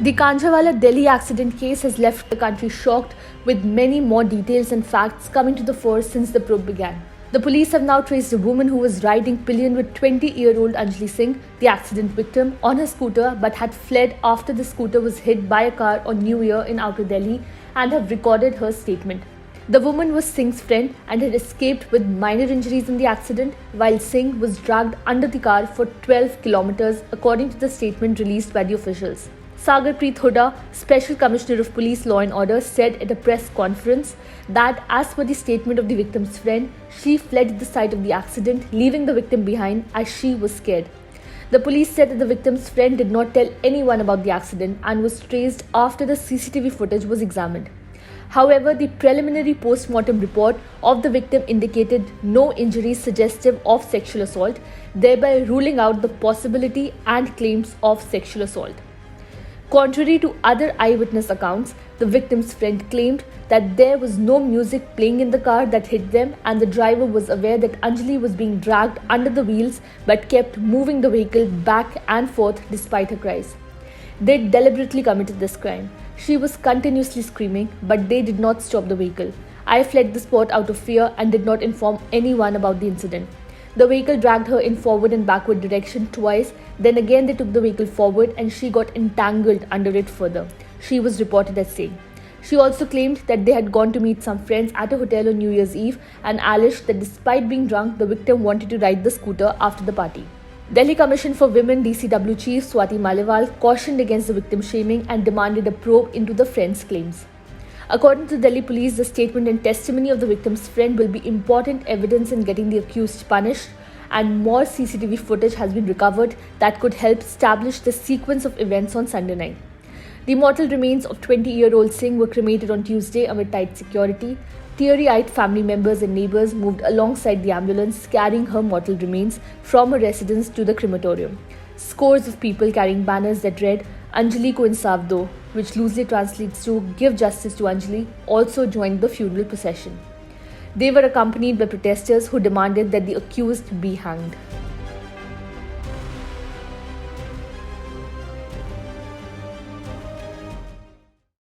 The Kanjhawala Delhi accident case has left the country shocked, with many more details and facts coming to the fore since the probe began. The police have now traced a woman who was riding pillion with 20-year-old Anjali Singh, the accident victim, on her scooter but had fled after the scooter was hit by a car on New Year in Outer Delhi, and have recorded her statement. The woman was Singh's friend and had escaped with minor injuries in the accident, while Singh was dragged under the car for 12 kilometers, according to the statement released by the officials. Sagarpreet Hooda, Special Commissioner of Police Law and Order, said at a press conference that as per the statement of the victim's friend, she fled the site of the accident, leaving the victim behind as she was scared. The police said that the victim's friend did not tell anyone about the accident and was traced after the CCTV footage was examined. However, the preliminary post-mortem report of the victim indicated no injuries suggestive of sexual assault, thereby ruling out the possibility and claims of sexual assault. Contrary to other eyewitness accounts, the victim's friend claimed that there was no music playing in the car that hit them, and the driver was aware that Anjali was being dragged under the wheels but kept moving the vehicle back and forth despite her cries. They deliberately committed this crime. She was continuously screaming, but they did not stop the vehicle. I fled the spot out of fear and did not inform anyone about the incident. The vehicle dragged her in forward and backward direction twice, then again they took the vehicle forward and she got entangled under it further, she was reported as saying. She also claimed that they had gone to meet some friends at a hotel on New Year's Eve and alleged that despite being drunk, the victim wanted to ride the scooter after the party. Delhi Commission for Women DCW Chief Swati Maliwal cautioned against the victim shaming and demanded a probe into the friend's claims. According to Delhi police, the statement and testimony of the victim's friend will be important evidence in getting the accused punished, and more CCTV footage has been recovered that could help establish the sequence of events on Sunday night. The mortal remains of 20-year-old Singh were cremated on Tuesday amid tight security. Teary-eyed family members and neighbors moved alongside the ambulance carrying her mortal remains from her residence to the crematorium. Scores of people carrying banners that read Anjali ko insaf do, which loosely translates to Give Justice to Anjali, also joined the funeral procession. They were accompanied by protesters who demanded that the accused be hanged.